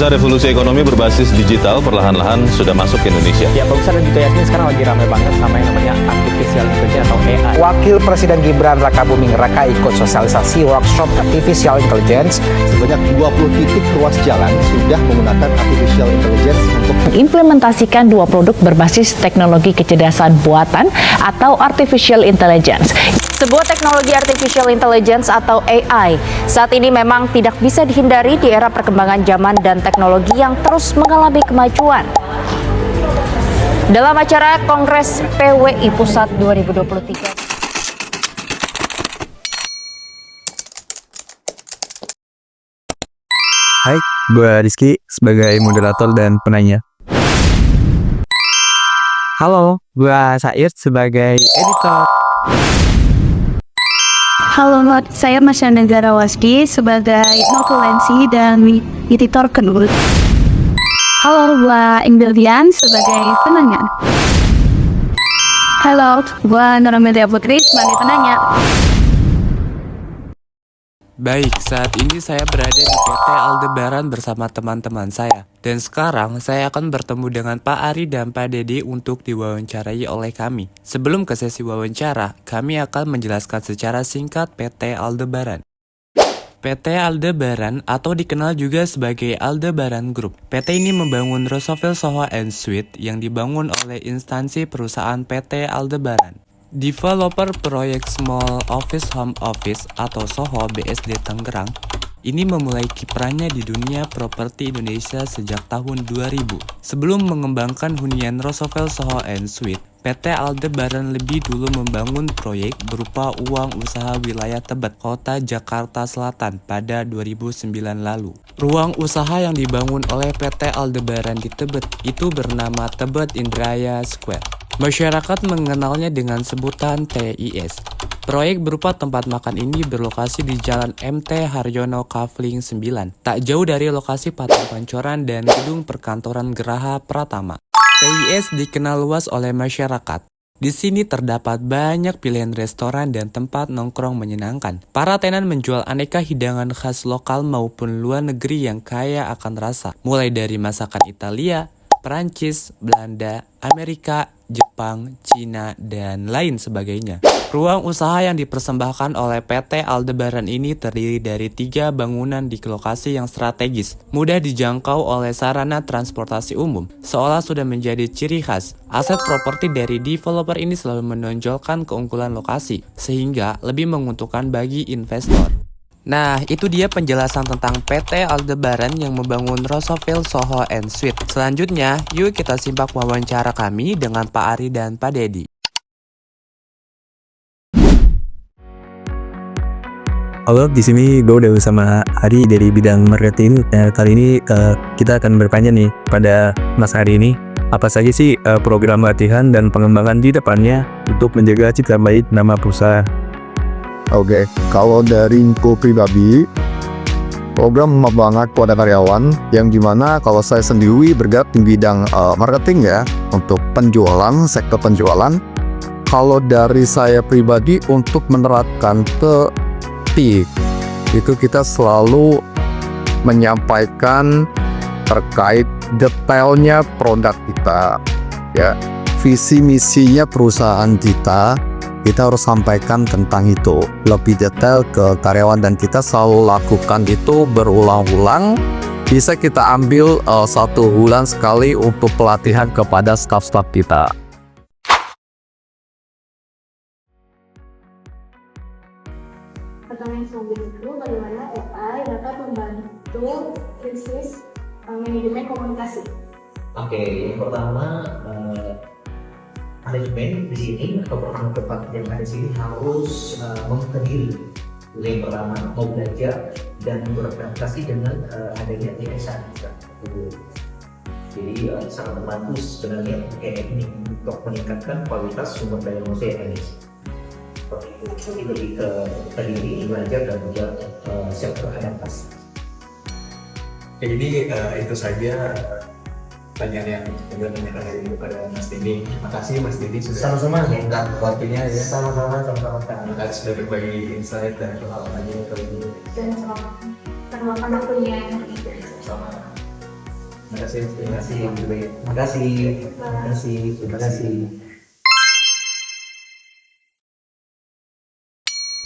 Pemirsa, revolusi ekonomi berbasis digital perlahan-lahan sudah masuk ke Indonesia. Ya, Pemirsa dan juga Yasmin, sekarang lagi ramai banget sama yang namanya Artificial Intelligence atau AI. Wakil Presiden Gibran Raka Buming Raka ikut sosialisasi workshop Artificial Intelligence. Sebanyak 20 titik ruas jalan sudah menggunakan Artificial Intelligence untuk mengimplementasikan 2 produk berbasis teknologi kecerdasan buatan atau Artificial Intelligence. Sebuah teknologi Artificial Intelligence atau AI saat ini memang tidak bisa dihindari di era perkembangan zaman dan teknologi yang terus mengalami kemajuan. Dalam acara Kongres PWI Pusat 2023. Hai, gue Rizky sebagai moderator dan penanya. Halo, gue Said sebagai editor. Halo, saya Masya Negara Wasdi sebagai notulensi dan editor kedua. Halo, gue Inggildian sebagai penanya. Halo, gue Nora Media Putri sebagai penanya. Baik, saat ini saya berada di PT Aldebaran bersama teman-teman saya. Dan sekarang saya akan bertemu dengan Pak Ari dan Pak Dedi untuk diwawancarai oleh kami. Sebelum ke sesi wawancara, kami akan menjelaskan secara singkat PT Aldebaran. PT Aldebaran atau dikenal juga sebagai Aldebaran Group. PT ini membangun Roosevelt Soho & Suite yang dibangun oleh instansi perusahaan PT Aldebaran. Developer proyek Small Office Home Office atau SOHO BSD Tangerang ini memulai kiprahnya di dunia properti Indonesia sejak tahun 2000. Sebelum mengembangkan hunian Roosevelt Soho & Suite, PT Aldebaran lebih dulu membangun proyek berupa uang usaha wilayah Tebet, Kota Jakarta Selatan pada 2009 lalu. Ruang usaha yang dibangun oleh PT Aldebaran di Tebet itu bernama Tebet Indraya Square. Masyarakat mengenalnya dengan sebutan TIS. Proyek berupa tempat makan ini berlokasi di Jalan MT Haryono Kavling 9, tak jauh dari lokasi Patung Pancoran dan gedung perkantoran Geraha Pratama. TIS dikenal luas oleh masyarakat. Di sini terdapat banyak pilihan restoran dan tempat nongkrong menyenangkan. Para tenan menjual aneka hidangan khas lokal maupun luar negeri yang kaya akan rasa, mulai dari masakan Italia, Perancis, Belanda, Amerika, Jepang, Cina, dan lain sebagainya. Ruang usaha yang dipersembahkan oleh PT Aldebaran ini terdiri dari 3 bangunan di lokasi yang strategis, mudah dijangkau oleh sarana transportasi umum, seolah sudah menjadi ciri khas. Aset properti dari developer ini selalu menonjolkan keunggulan lokasi, sehingga lebih menguntungkan bagi investor. Nah, itu dia penjelasan tentang PT Aldebaran yang membangun Roosevelt Soho & Suite. Selanjutnya, yuk kita simak wawancara kami dengan Pak Ari dan Pak Dedi. Halo, di sini gue udah bersama Ari dari bidang marketing. Kali ini kita akan bertanya nih pada Mas Ari ini, apa saja sih program latihan dan pengembangan di depannya untuk menjaga citra baik nama perusahaan? Oke, kalau dari info pribadi, program membangun kepada karyawan yang dimana kalau saya sendiri bergerak di bidang marketing ya, untuk penjualan, sektor penjualan. Kalau dari saya pribadi untuk menerapkan itu kita selalu menyampaikan terkait detailnya produk kita, ya, visi misinya perusahaan kita harus sampaikan tentang itu lebih detail ke karyawan, dan kita selalu lakukan itu berulang-ulang. Bisa kita ambil 1 bulan sekali untuk pelatihan kepada staf-staf kita. Pertanyaan selanjutnya itu bagaimana AI dapat membantu krisis manajemen komunikasi? Oke, yang pertama manajemen di sini atau orang tempat yang ada di sini harus membuka diri. Yang pertama mau belajar dan beradaptasi dengan adanya AI saat ini. Jadi sangat membantu sebenarnya ini untuk meningkatkan kualitas sumber daya manusia yang ada. Seperti itu, lebih ke diri, belajar dan juga siap beradaptasi. Jadi itu saja pertanyaan yang juga ditanyakan hari ini kepada Mas Didi. Terima kasih Mas Didi sudah sama-sama mengangkat waktunya ya. Sama-sama Kak sudah berbagi insight dan pengalamannya kali ini. Dan selamat waktunya. Sama. Terima kasih. Terima kasih. Terima kasih. Terima kasih. Terima kasih.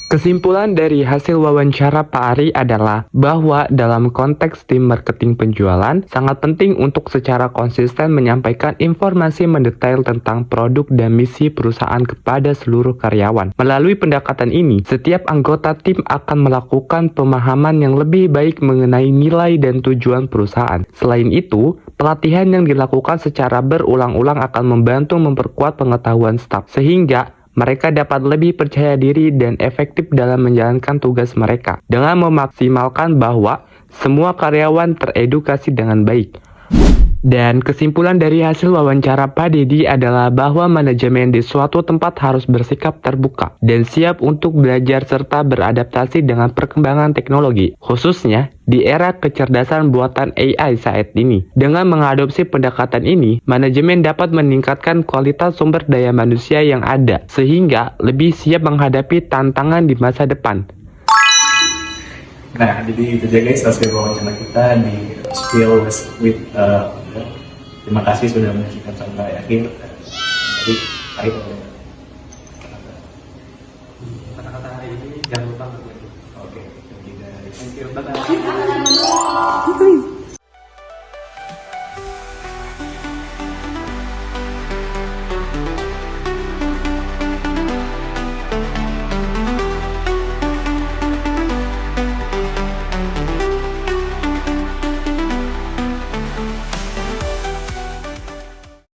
Kesimpulan dari hasil wawancara Pak Ari adalah bahwa dalam konteks tim marketing penjualan, sangat penting untuk secara konsisten menyampaikan informasi mendetail tentang produk dan misi perusahaan kepada seluruh karyawan. Melalui pendekatan ini, setiap anggota tim akan melakukan pemahaman yang lebih baik mengenai nilai dan tujuan perusahaan. Selain itu, pelatihan yang dilakukan secara berulang-ulang akan membantu memperkuat pengetahuan staf, sehingga mereka dapat lebih percaya diri dan efektif dalam menjalankan tugas mereka dengan memaksimalkan bahwa semua karyawan teredukasi dengan baik. Dan kesimpulan dari hasil wawancara Pak Dedi adalah bahwa manajemen di suatu tempat harus bersikap terbuka dan siap untuk belajar serta beradaptasi dengan perkembangan teknologi, khususnya di era kecerdasan buatan AI saat ini. Dengan mengadopsi pendekatan ini, manajemen dapat meningkatkan kualitas sumber daya manusia yang ada, sehingga lebih siap menghadapi tantangan di masa depan. Nah, jadi itu aja guys hasil wawancara kita di Spill with terima kasih sudah menyaksikan sampai akhir. Jadi,